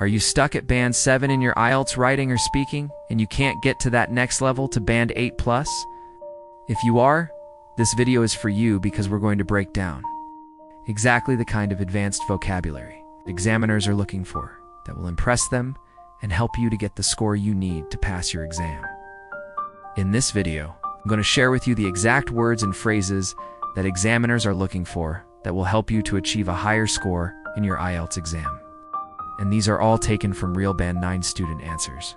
Are you stuck at Band 7 in your IELTS writing or speaking, and you can't get to that next level to Band 8+? If you are, this video is for you because we're going to break down exactly the kind of advanced vocabulary examiners are looking for that will impress them and help you to get the score you need to pass your exam. In this video, I'm going to share with you the exact words and phrases that examiners are looking for that will help you to achieve a higher score in your IELTS exam. And these are all taken from real Band 9 student answers.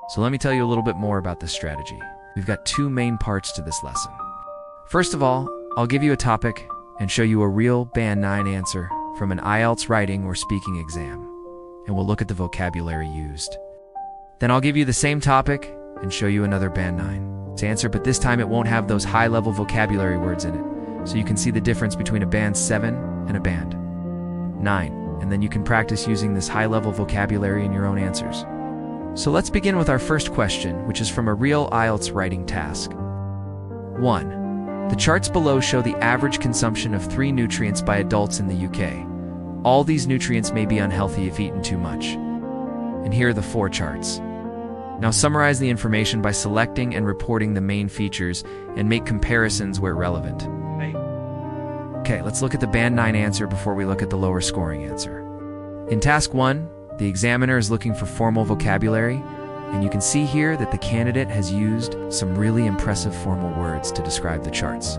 So let me tell you a little bit more about this strategy. We've got two main parts to this lesson. First of all, I'll give you a topic and show you a real Band 9 answer from an IELTS writing or speaking exam, and we'll look at the vocabulary used. Then I'll give you the same topic and show you another Band 9 answer, but this time it won't have those high-level vocabulary words in it, so you can see the difference between a Band 7 and a Band 9, and then you can practice using this high-level vocabulary in your own answers. So let's begin with our first question, which is from a real IELTS writing task. 1. The charts below show the average consumption of 3 nutrients by adults in the UK. All these nutrients may be unhealthy if eaten too much. And here are the 4 charts. Now summarize the information by selecting and reporting the main features and make comparisons where relevant. Okay, let's look at the Band 9 answer before we look at the lower scoring answer. In Task 1, the examiner is looking for formal vocabulary, and you can see here that the candidate has used some really impressive formal words to describe the charts.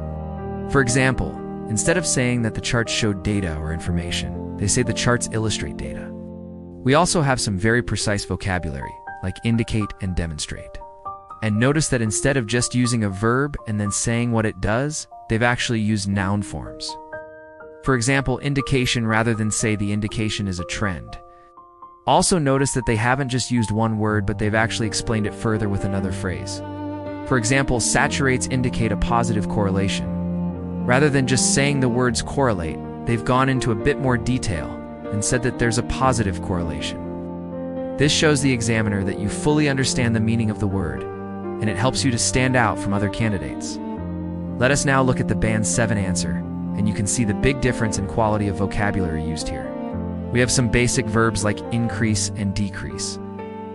For example, instead of saying that the charts showed data or information, they say the charts illustrate data. We also have some very precise vocabulary, like indicate and demonstrate. And notice that instead of just using a verb and then saying what it does, they've actually used noun forms. For example, indication rather than say the indication is a trend. Also notice that they haven't just used one word, but they've actually explained it further with another phrase. For example, saturates indicate a positive correlation. Rather than just saying the words correlate, they've gone into a bit more detail and said that there's a positive correlation. This shows the examiner that you fully understand the meaning of the word, and it helps you to stand out from other candidates. Let us now look at the Band 7 answer, and you can see the big difference in quality of vocabulary used here. We have some basic verbs like increase and decrease,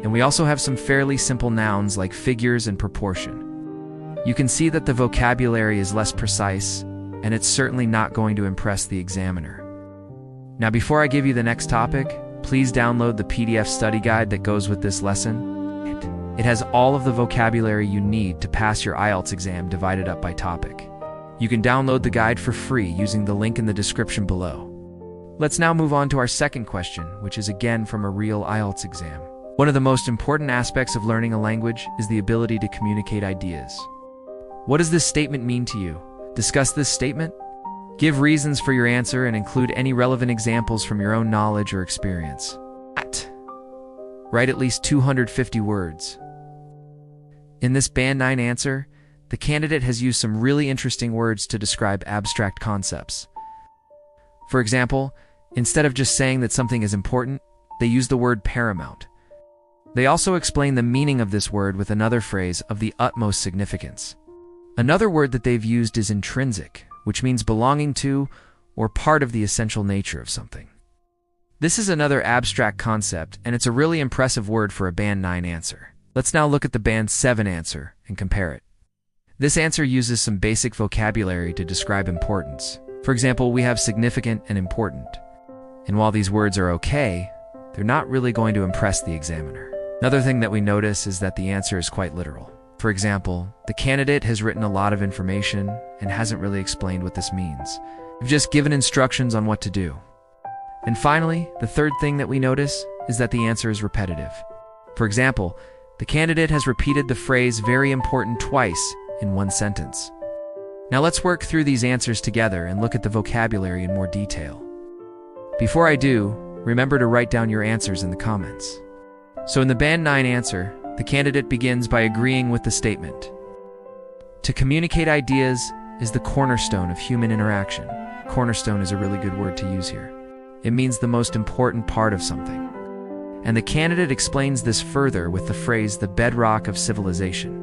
and we also have some fairly simple nouns like figures and proportion. You can see that the vocabulary is less precise, and it's certainly not going to impress the examiner. Now, before I give you the next topic, please download the PDF study guide that goes with this lesson. It has all of the vocabulary you need to pass your IELTS exam divided up by topic. You can download the guide for free using the link in the description below. Let's now move on to our second question, which is again from a real IELTS exam. One of the most important aspects of learning a language is the ability to communicate ideas. What does this statement mean to you? Discuss this statement. Give reasons for your answer and include any relevant examples from your own knowledge or experience. Write at least 250 words. In this Band 9 answer, the candidate has used some really interesting words to describe abstract concepts. For example, instead of just saying that something is important, they use the word paramount. They also explain the meaning of this word with another phrase of the utmost significance. Another word that they've used is intrinsic, which means belonging to or part of the essential nature of something. This is another abstract concept, and it's a really impressive word for a Band 9 answer. Let's now look at the Band 7 answer and compare it. This answer uses some basic vocabulary to describe importance. For example, we have significant and important. And while these words are okay, they're not really going to impress the examiner. Another thing that we notice is that the answer is quite literal. For example, the candidate has written a lot of information and hasn't really explained what this means. They've just given instructions on what to do. And finally, the third thing that we notice is that the answer is repetitive. For example, the candidate has repeated the phrase very important twice in one sentence. Now let's work through these answers together and look at the vocabulary in more detail. Before I do, remember to write down your answers in the comments. So in the Band 9 answer, the candidate begins by agreeing with the statement. To communicate ideas is the cornerstone of human interaction. Cornerstone is a really good word to use here. It means the most important part of something. And the candidate explains this further with the phrase the bedrock of civilization.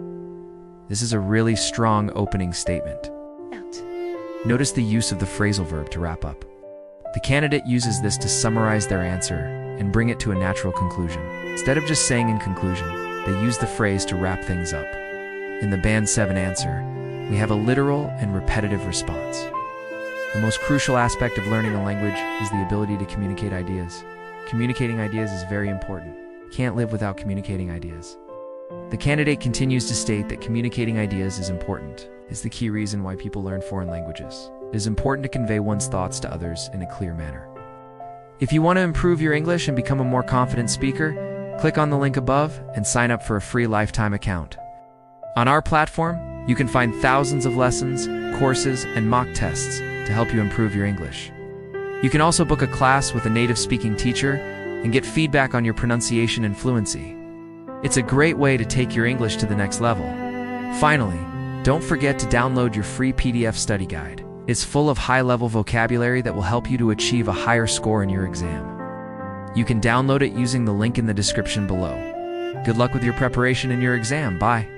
This is a really strong opening statement. Notice the use of the phrasal verb to wrap up. The candidate uses this to summarize their answer and bring it to a natural conclusion. Instead of just saying in conclusion, they use the phrase to wrap things up. In the Band 7 answer, we have a literal and repetitive response. The most crucial aspect of learning a language is the ability to communicate ideas. Communicating ideas is very important. You can't live without communicating ideas. The candidate continues to state that communicating ideas is important. It's the key reason why people learn foreign languages. It is important to convey one's thoughts to others in a clear manner. If you want to improve your English and become a more confident speaker, click on the link above and sign up for a free lifetime account. On our platform, you can find thousands of lessons, courses, and mock tests to help you improve your English. You can also book a class with a native speaking teacher and get feedback on your pronunciation and fluency. It's a great way to take your English to the next level. Finally, don't forget to download your free PDF study guide. It's full of high-level vocabulary that will help you to achieve a higher score in your exam. You can download it using the link in the description below. Good luck with your preparation in your exam. Bye.